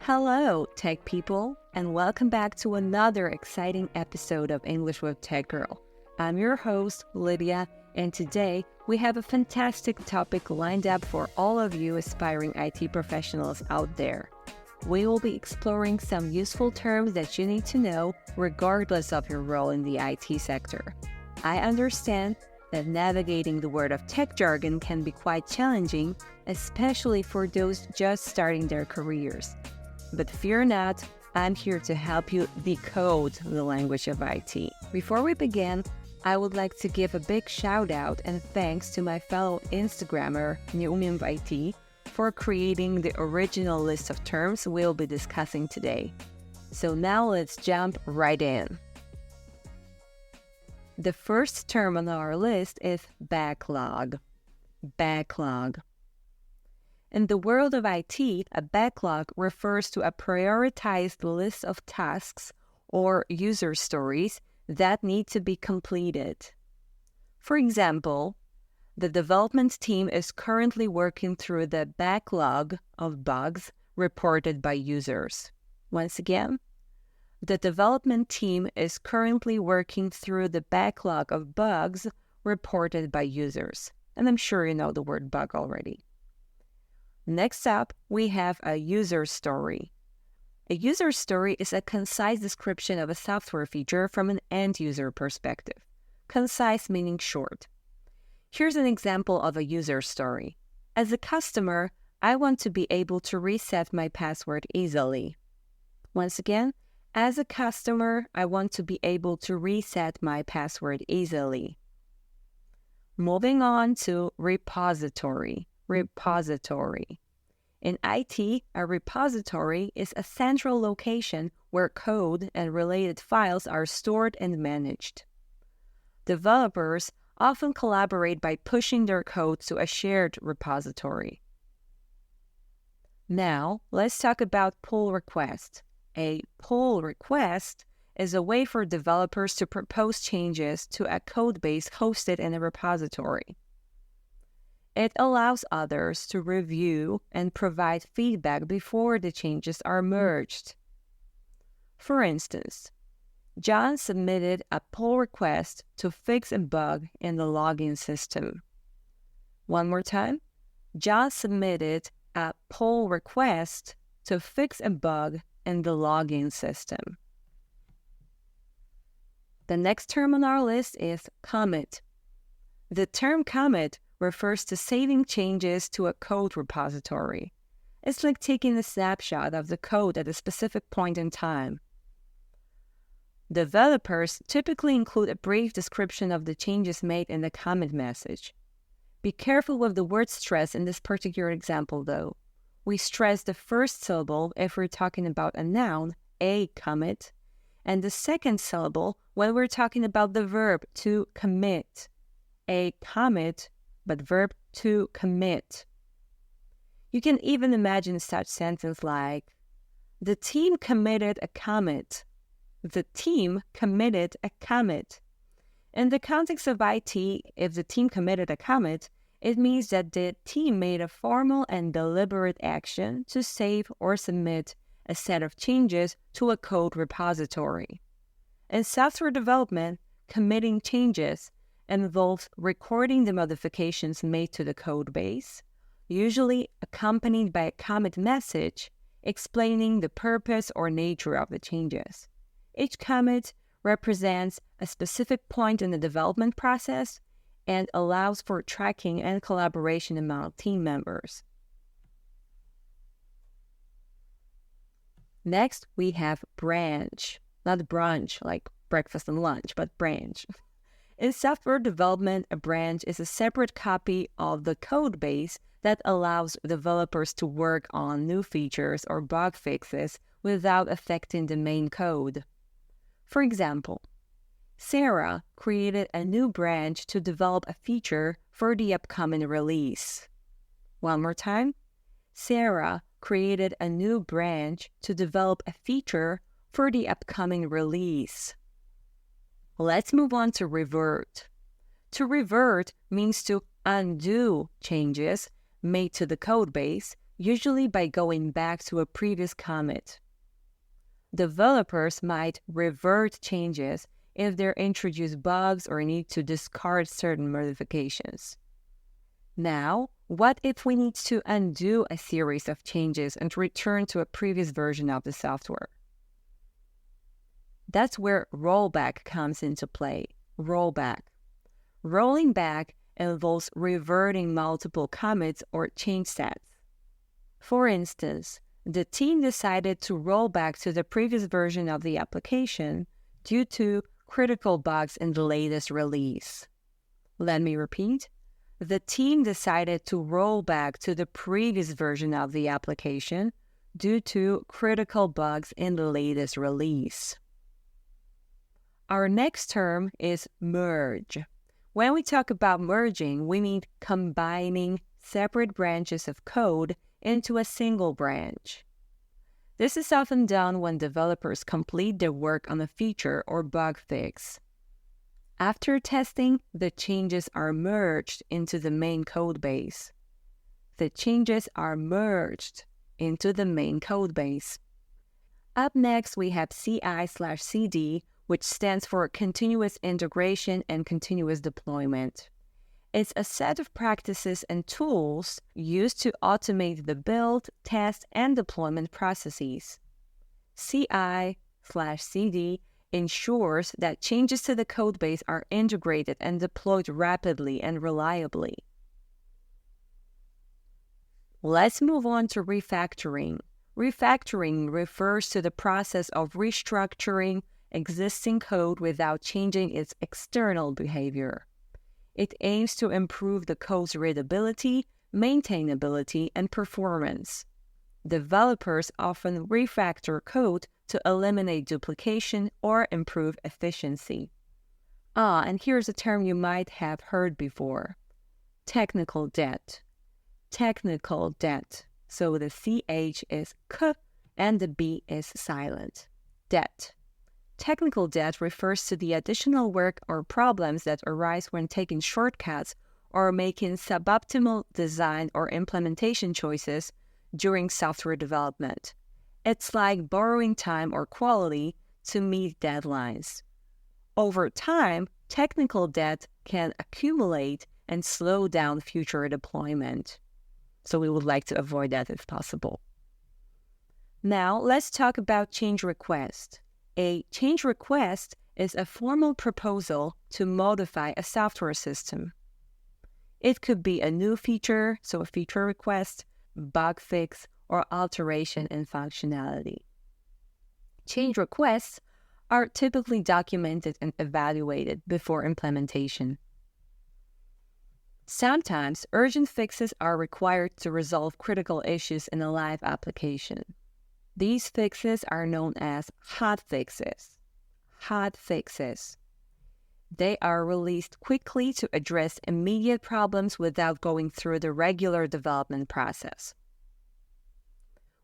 Hello, tech people, and welcome back to another exciting episode of English with Tech Girl. I'm your host, Lidia, and today we have a fantastic topic lined up for all of you aspiring IT professionals out there. We will be exploring some useful terms that you need to know regardless of your role in the IT sector. I understand that navigating the world of tech jargon can be quite challenging, especially for those just starting their careers. But fear not, I'm here to help you decode the language of IT. Before we begin, I would like to give a big shout out and thanks to my fellow Instagrammer, NewMimIT, for creating the original list of terms we'll be discussing today. So now let's jump right in. The first term on our list is backlog. Backlog. In the world of IT, a backlog refers to a prioritized list of tasks or user stories that need to be completed. For example, the development team is currently working through the backlog of bugs reported by users. Once again, the development team is currently working through the backlog of bugs reported by users. And I'm sure you know the word bug already. Next up, we have a user story. A user story is a concise description of a software feature from an end-user perspective. Concise meaning short. Here's an example of a user story. As a customer, I want to be able to reset my password easily. Once again, as a customer, I want to be able to reset my password easily. Moving on to repository. Repository. In IT, a repository is a central location where code and related files are stored and managed. Developers often collaborate by pushing their code to a shared repository. Now, let's talk about pull request. A pull request is a way for developers to propose changes to a code base hosted in a repository. It allows others to review and provide feedback before the changes are merged. For instance, John submitted a pull request to fix a bug in the login system. One more time, John submitted a pull request to fix a bug in the login system. The next term on our list is commit. The term commit refers to saving changes to a code repository. It's like taking a snapshot of the code at a specific point in time. Developers typically include a brief description of the changes made in the commit message. Be careful with the word stress in this particular example, though. We stress the first syllable if we're talking about a noun, a commit, and the second syllable when we're talking about the verb to commit. A commit, but verb to commit. You can even imagine such sentence like, the team committed a commit. The team committed a commit. In the context of IT, if the team committed a commit, it means that the team made a formal and deliberate action to save or submit a set of changes to a code repository. In software development, committing changes involves recording the modifications made to the code base, usually accompanied by a commit message explaining the purpose or nature of the changes. Each commit represents a specific point in the development process and allows for tracking and collaboration among team members. Next, we have branch. Not brunch like breakfast and lunch, but branch. In software development, a branch is a separate copy of the code base that allows developers to work on new features or bug fixes without affecting the main code. For example, Sarah created a new branch to develop a feature for the upcoming release. One more time. Sarah created a new branch to develop a feature for the upcoming release. Let's move on to revert. To revert means to undo changes made to the code base usually by going back to a previous commit. Developers might revert changes if they introduce bugs or need to discard certain modifications. Now, what if we need to undo a series of changes and return to a previous version of the software? That's where rollback comes into play. Rollback. Rolling back involves reverting multiple commits or change sets. For instance, the team decided to roll back to the previous version of the application due to critical bugs in the latest release. Let me repeat. The team decided to roll back to the previous version of the application due to critical bugs in the latest release. Our next term is merge. When we talk about merging, we mean combining separate branches of code into a single branch. This is often done when developers complete their work on a feature or bug fix. After testing, the changes are merged into the main code base. The changes are merged into the main code base. Up next, we have CI/CD, which stands for Continuous Integration and Continuous Deployment. It's a set of practices and tools used to automate the build, test, and deployment processes. CI/CD ensures that changes to the codebase are integrated and deployed rapidly and reliably. Let's move on to refactoring. Refactoring refers to the process of restructuring existing code without changing its external behavior. It aims to improve the code's readability, maintainability, and performance. Developers often refactor code to eliminate duplication or improve efficiency. And here's a term you might have heard before. Technical debt. Technical debt. So the CH is K and the B is silent. Debt. Technical debt refers to the additional work or problems that arise when taking shortcuts or making suboptimal design or implementation choices during software development. It's like borrowing time or quality to meet deadlines. Over time, technical debt can accumulate and slow down future deployment. So we would like to avoid that if possible. Now, let's talk about change request. A change request is a formal proposal to modify a software system. It could be a new feature, so a feature request, bug fix, or alteration in functionality. Change requests are typically documented and evaluated before implementation. Sometimes urgent fixes are required to resolve critical issues in a live application. These fixes are known as hot fixes. Hot fixes. They are released quickly to address immediate problems without going through the regular development process.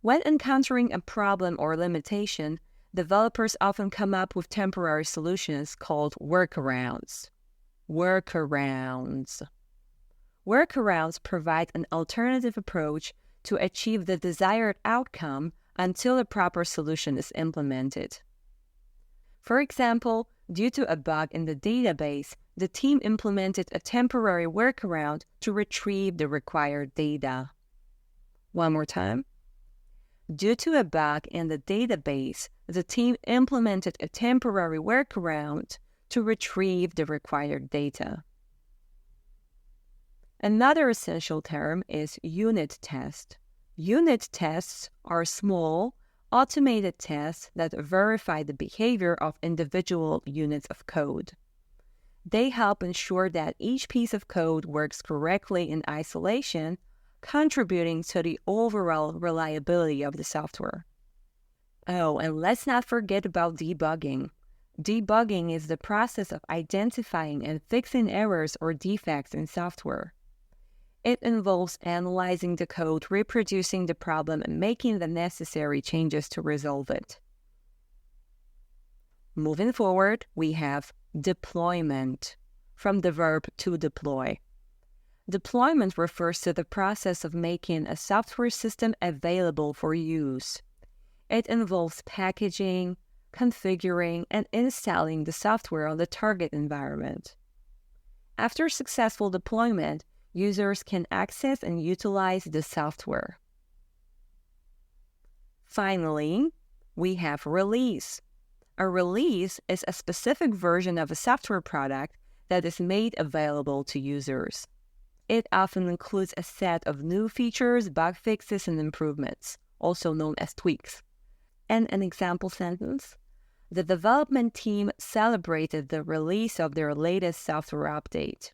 When encountering a problem or limitation, developers often come up with temporary solutions called workarounds. Workarounds. Workarounds provide an alternative approach to achieve the desired outcome until a proper solution is implemented. For example, due to a bug in the database, the team implemented a temporary workaround to retrieve the required data. One more time. Due to a bug in the database, the team implemented a temporary workaround to retrieve the required data. Another essential term is unit test. Unit tests are small, automated tests that verify the behavior of individual units of code. They help ensure that each piece of code works correctly in isolation, contributing to the overall reliability of the software. Oh, and let's not forget about debugging. Debugging is the process of identifying and fixing errors or defects in software. It involves analyzing the code, reproducing the problem, and making the necessary changes to resolve it. Moving forward, we have deployment, from the verb to deploy. Deployment refers to the process of making a software system available for use. It involves packaging, configuring, and installing the software on the target environment. After successful deployment, users can access and utilize the software. Finally, we have release. A release is a specific version of a software product that is made available to users. It often includes a set of new features, bug fixes, and improvements, also known as tweaks. And an example sentence: the development team celebrated the release of their latest software update.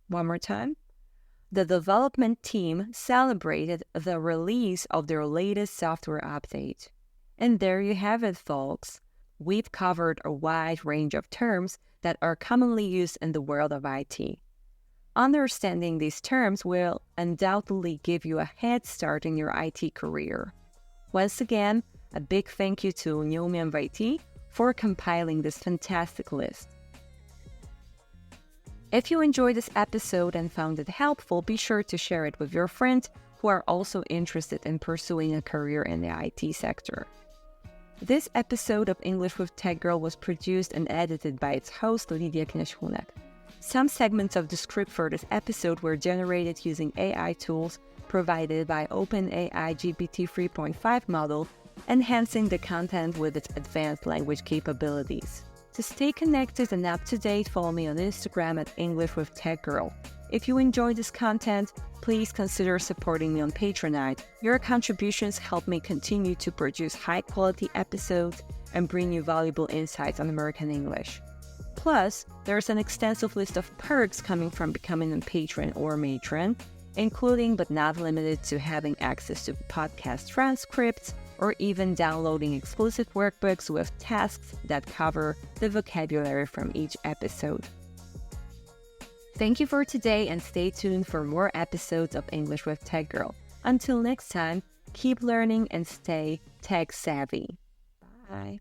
One more time. The development team celebrated the release of their latest software update. And there you have it, folks. We've covered a wide range of terms that are commonly used in the world of IT. Understanding these terms will undoubtedly give you a head start in your IT career. Once again, a big thank you to Nyomi IT for compiling this fantastic list. If you enjoyed this episode and found it helpful, be sure to share it with your friends who are also interested in pursuing a career in the IT sector. This episode of English with Tech Girl was produced and edited by its host, Lidia. Some segments of the script for this episode were generated using AI tools provided by OpenAI GPT 3.5 model, enhancing the content with its advanced language capabilities. To stay connected and up to date, follow me on Instagram at English with Tech Girl. If you enjoy this content, please consider supporting me on Patreon. Your contributions help me continue to produce high-quality episodes and bring you valuable insights on American English. Plus, there's an extensive list of perks coming from becoming a patron or matron, including but not limited to having access to podcast transcripts or even downloading exclusive workbooks with tasks that cover the vocabulary from each episode. Thank you for today and stay tuned for more episodes of English with Tech Girl. Until next time, keep learning and stay tech savvy. Bye.